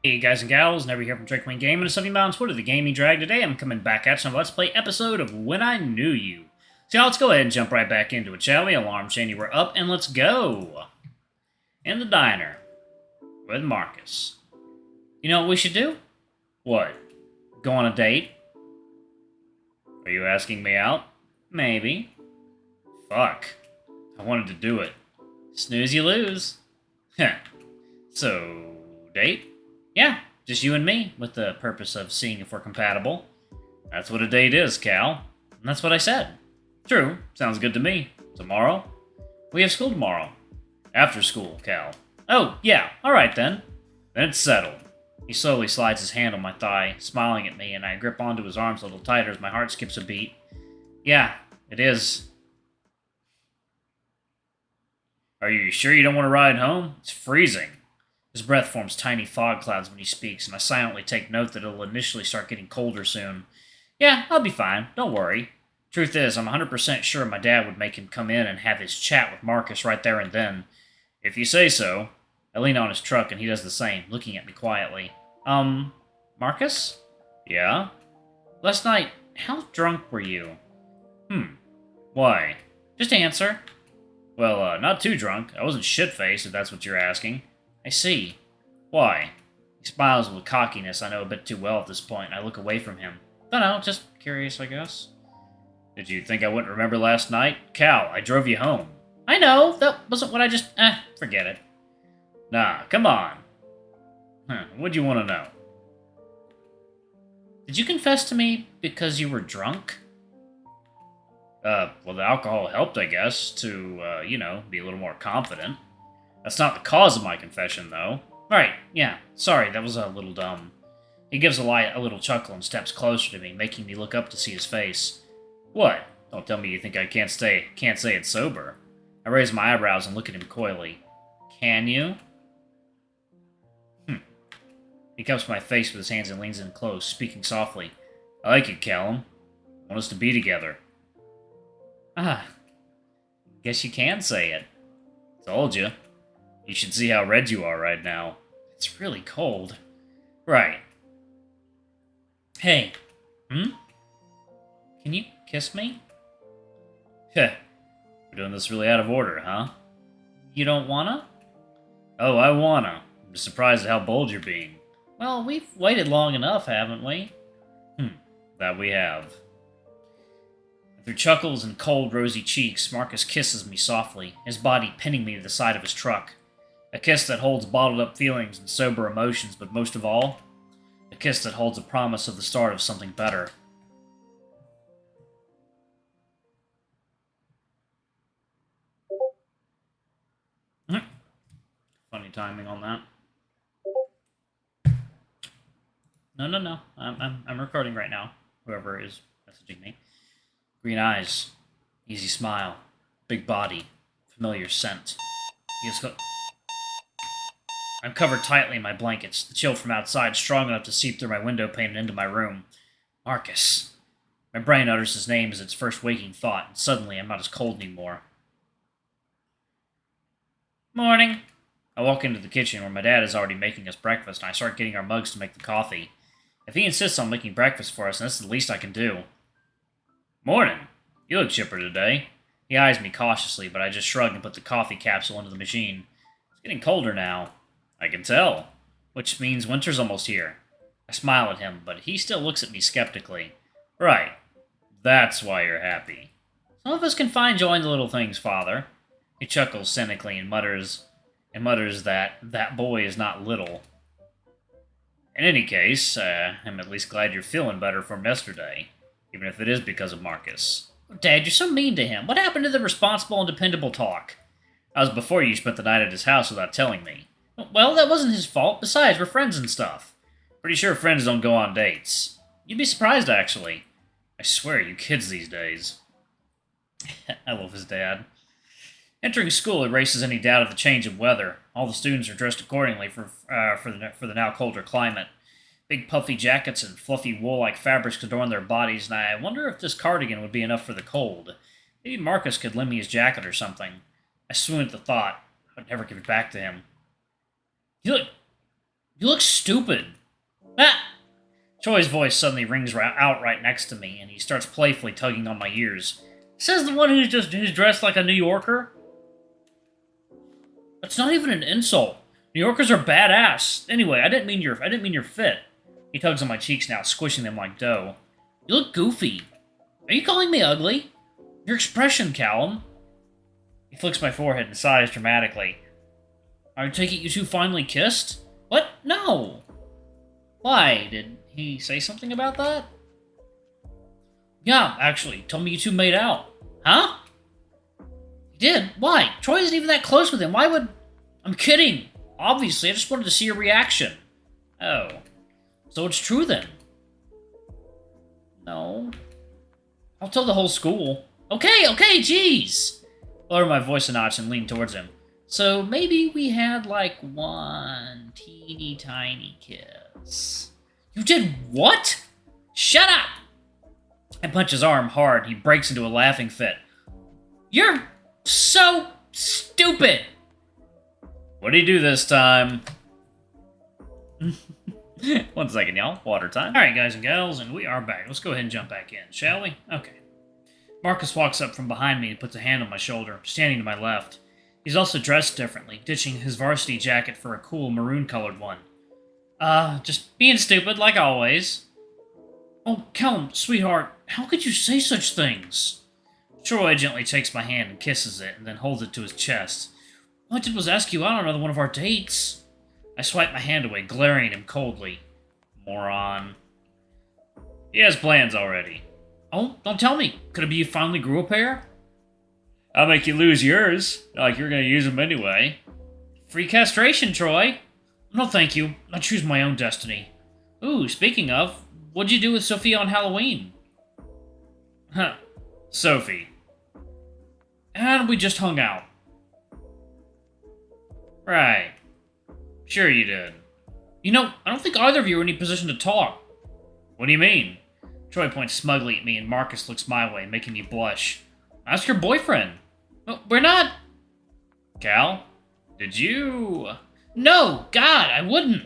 Hey guys and gals, Never here from Drake Wayne Game and a 70 on Twitter, the Gaming Drag. Today I'm coming back at you on a Let's Play episode of When I Knew You. So let's go ahead and jump right back into it, shall we? Alarm Shandy, we're up and let's go! In the diner, with Marcus. You know what we should do? What? Go on a date? Are you asking me out? Maybe. Fuck. I wanted to do it. Snooze you lose. Heh. So, date? Yeah, just you and me, with the purpose of seeing if we're compatible. That's what a date is, Cal. And that's what I said. True, sounds good to me. Tomorrow? We have school tomorrow. After school, Cal. Oh, yeah, alright then. Then it's settled. He slowly slides his hand on my thigh, smiling at me, and I grip onto his arms a little tighter as my heart skips a beat. Yeah, it is. Are you sure you don't want to ride home? It's freezing. His breath forms tiny fog clouds when he speaks, and I silently take note that it'll initially start getting colder soon. Yeah, I'll be fine. Don't worry. Truth is, I'm 100% sure my dad would make him come in and have his chat with Marcus right there and then. If you say so. I lean on his truck, and he does the same, looking at me quietly. Marcus? Yeah? Last night, how drunk were you? Why? Just answer. Well, not too drunk. I wasn't shit-faced, if that's what you're asking. I see. Why? He smiles with cockiness I know a bit too well at this point, and I look away from him. Dunno, just curious, I guess. Did you think I wouldn't remember last night? Cal, I drove you home. I know, that wasn't what I just... forget it. Nah, come on. What'd you want to know? Did you confess to me because you were drunk? Well, the alcohol helped, I guess, to, be a little more confident. That's not the cause of my confession, though. Right, yeah, sorry, that was a little dumb. He gives a little chuckle and steps closer to me, making me look up to see his face. What? Don't tell me you think I can't say it sober. I raise my eyebrows and look at him coyly. Can you? He cups my face with his hands and leans in close, speaking softly. I like you, Callum. I want us to be together. Guess you can say it. Told you. You should see how red you are right now. It's really cold. Right. Hey. Can you kiss me? Heh. We're doing this really out of order, huh? You don't wanna? Oh, I wanna. I'm just surprised at how bold you're being. Well, we've waited long enough, haven't we? That we have. Through chuckles and cold, rosy cheeks, Marcus kisses me softly, his body pinning me to the side of his truck. A kiss that holds bottled-up feelings and sober emotions, but most of all, a kiss that holds a promise of the start of something better. Funny timing on that. No. I'm recording right now. Whoever is messaging me. Green eyes, easy smile, big body, familiar scent. I'm covered tightly in my blankets, the chill from outside strong enough to seep through my window pane and into my room. Marcus. My brain utters his name as its first waking thought, and suddenly I'm not as cold anymore. Morning. I walk into the kitchen where my dad is already making us breakfast, and I start getting our mugs to make the coffee. If he insists on making breakfast for us, then that's the least I can do. Morning. You look chipper today. He eyes me cautiously, but I just shrug and put the coffee capsule into the machine. It's getting colder now. I can tell. Which means winter's almost here. I smile at him, but he still looks at me skeptically. Right. That's why you're happy. Some of us can find joy in the little things, Father. He chuckles cynically and mutters that boy is not little. In any case, I'm at least glad you're feeling better from yesterday. Even if it is because of Marcus. Dad, you're so mean to him. What happened to the responsible and dependable talk? That was before you spent the night at his house without telling me. Well, that wasn't his fault. Besides, we're friends and stuff. Pretty sure friends don't go on dates. You'd be surprised, actually. I swear, you kids these days. I love his dad. Entering school erases any doubt of the change of weather. All the students are dressed accordingly for the now colder climate. Big puffy jackets and fluffy wool-like fabrics adorn their bodies, and I wonder if this cardigan would be enough for the cold. Maybe Marcus could lend me his jacket or something. I swoon at the thought. I'd never give it back to him. You look... You look stupid. Ah! Troy's voice suddenly rings out right next to me, and he starts playfully tugging on my ears. Says the one who's dressed like a New Yorker. That's not even an insult. New Yorkers are badass. Anyway, I didn't mean your fit. He tugs on my cheeks now, squishing them like dough. You look goofy. Are you calling me ugly? Your expression, Callum. He flicks my forehead and sighs dramatically. I take it you two finally kissed? What? No. Why? Did he say something about that? Yeah, actually. Told me you two made out. Huh? He did? Why? Troy isn't even that close with him. Why would... I'm kidding. Obviously, I just wanted to see your reaction. Oh. So it's true then? No. I'll tell the whole school. Okay, jeez! Lower my voice a notch and lean towards him. So maybe we had, like, one teeny tiny kiss. You did what? Shut up! I punch his arm hard. He breaks into a laughing fit. You're so stupid! What do you do this time? 1 second, y'all. Water time. Alright, guys and gals, and we are back. Let's go ahead and jump back in, shall we? Okay. Marcus walks up from behind me and puts a hand on my shoulder, standing to my left. He's also dressed differently, ditching his varsity jacket for a cool maroon-colored one. Just being stupid, like always. Oh, Callum, sweetheart, how could you say such things? Troy gently takes my hand and kisses it, and then holds it to his chest. All I did was ask you out on another one of our dates. I swipe my hand away, glaring at him coldly. Moron. He has plans already. Oh, don't tell me. Could it be you finally grew a pair? I'll make you lose yours. Like you're gonna use them anyway. Free castration, Troy. No, thank you. I choose my own destiny. Ooh, speaking of, what'd you do with Sophia on Halloween? Huh. Sophie. And we just hung out. Right. Sure you did. You know, I don't think either of you are in any position to talk. What do you mean? Troy points smugly at me and Marcus looks my way, making me blush. Ask your boyfriend. No, we're not... Cal? Did you... No! God, I wouldn't!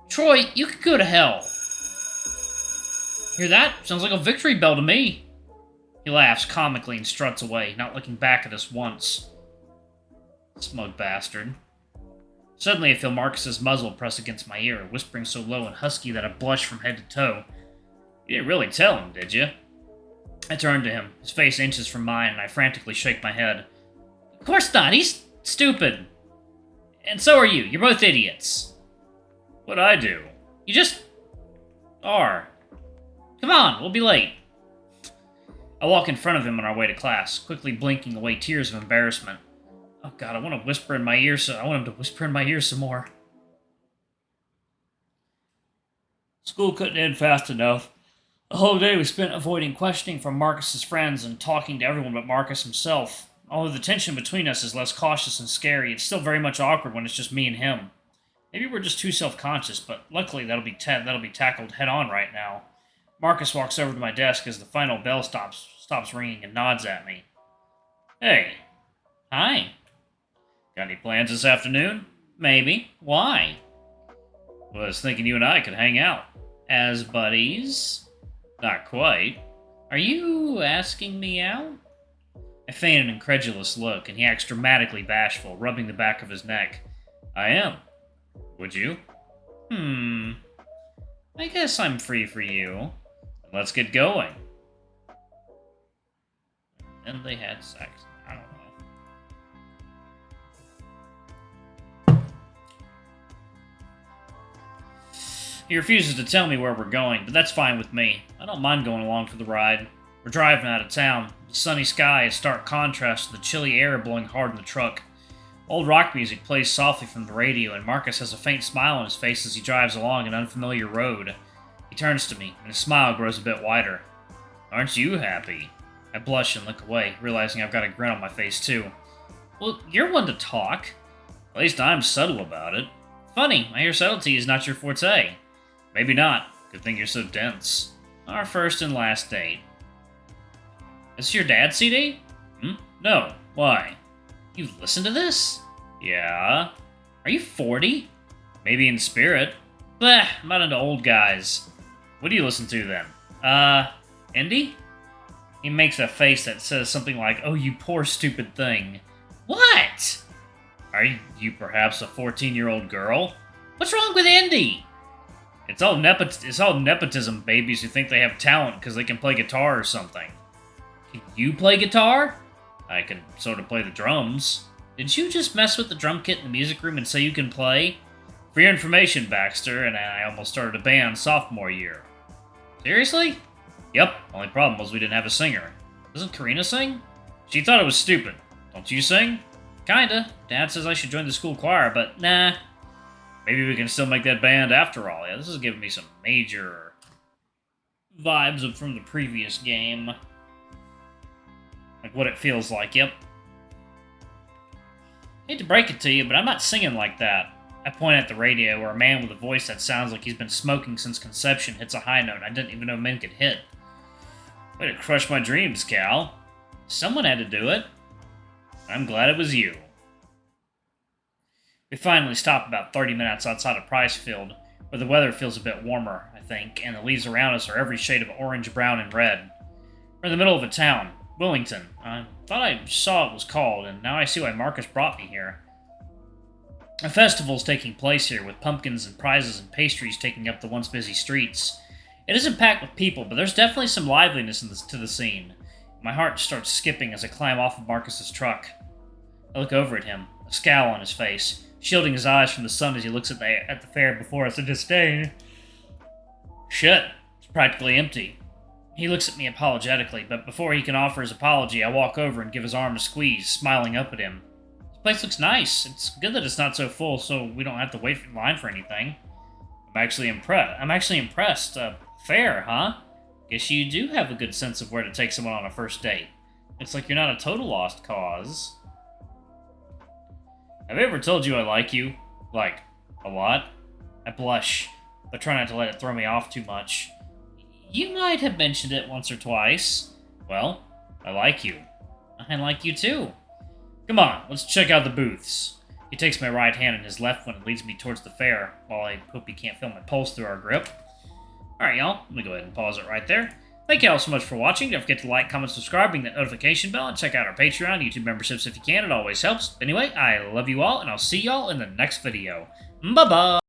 Troy, you could go to hell. Hear that? Sounds like a victory bell to me. He laughs comically and struts away, not looking back at us once. Smug bastard. Suddenly I feel Marcus's muzzle press against my ear, whispering so low and husky that I blush from head to toe. You didn't really tell him, did you? I turn to him, his face inches from mine, and I frantically shake my head. Of course not, he's stupid. And so are you. You're both idiots. What'd I do? You just... are. Come on, we'll be late. I walk in front of him on our way to class, quickly blinking away tears of embarrassment. Oh god, I want to whisper in my ear I want him to whisper in my ear some more. School couldn't end fast enough. The whole day we spent avoiding questioning from Marcus's friends and talking to everyone but Marcus himself. Although the tension between us is less cautious and scary, it's still very much awkward when it's just me and him. Maybe we're just too self-conscious, but luckily that'll be tackled head-on right now. Marcus walks over to my desk as the final bell stops ringing and nods at me. Hey. Hi. Got any plans this afternoon? Maybe. Why? Well, I was thinking you and I could hang out. As buddies? Not quite. Are you asking me out? I feign an incredulous look, and he acts dramatically bashful, rubbing the back of his neck. I am. Would you? I guess I'm free for you. Let's get going. And they had sex. I don't know. He refuses to tell me where we're going, but that's fine with me. I don't mind going along for the ride. We're driving out of town. The sunny sky is stark contrast to the chilly air blowing hard in the truck. Old rock music plays softly from the radio, and Marcus has a faint smile on his face as he drives along an unfamiliar road. He turns to me, and his smile grows a bit wider. Aren't you happy? I blush and look away, realizing I've got a grin on my face too. Well, you're one to talk. At least I'm subtle about it. Funny, I hear subtlety is not your forte. Maybe not. Good thing you're so dense. Our first and last date. Is this your dad's CD? No. Why? You listen to this? Yeah. Are you 40? Maybe in spirit. Bleh, I'm not into old guys. What do you listen to then? Indie? He makes a face that says something like, "Oh, you poor stupid thing." What? Are you perhaps a 14-year-old girl? What's wrong with indie? It's all nepotism babies who think they have talent because they can play guitar or something. Can you play guitar? I can sort of play the drums. Did you just mess with the drum kit in the music room and say you can play? For your information, Baxter, and I almost started a band sophomore year. Seriously? Yep, only problem was we didn't have a singer. Doesn't Karina sing? She thought it was stupid. Don't you sing? Kinda. Dad says I should join the school choir, but nah. Maybe we can still make that band after all. Yeah, this is giving me some major vibes from the previous game. Like what it feels like, yep. Hate to break it to you, but I'm not singing like that. I point at the radio where a man with a voice that sounds like he's been smoking since conception hits a high note I didn't even know men could hit. Way to crush my dreams, Cal. Someone had to do it. I'm glad it was you. We finally stop about 30 minutes outside of Pricefield, where the weather feels a bit warmer, I think, and the leaves around us are every shade of orange, brown, and red. We're in the middle of a town, Willington. I thought I saw it was called, and now I see why Marcus brought me here. A festival is taking place here, with pumpkins and prizes and pastries taking up the once busy streets. It isn't packed with people, but there's definitely some liveliness to the scene. My heart starts skipping as I climb off of Marcus's truck. I look over at him, a scowl on his face, shielding his eyes from the sun as he looks at the fair before us in disdain. Shit, it's practically empty. He looks at me apologetically, but before he can offer his apology, I walk over and give his arm a squeeze, smiling up at him. This place looks nice. It's good that it's not so full, so we don't have to wait in line for anything. I'm actually impressed. Fair, huh? Guess you do have a good sense of where to take someone on a first date. Looks like you're not a total lost cause. Have I ever told you I like you? Like, a lot? I blush, but try not to let it throw me off too much. You might have mentioned it once or twice. Well, I like you. I like you too. Come on, let's check out the booths. He takes my right hand in his left one and leads me towards the fair, while I hope he can't feel my pulse through our grip. Alright, y'all. I'm going to go ahead and pause it right there. Thank you all so much for watching. Don't forget to like, comment, subscribe, ring that notification bell, and check out our Patreon, YouTube memberships if you can. It always helps. Anyway, I love you all, and I'll see y'all in the next video. Bye-bye!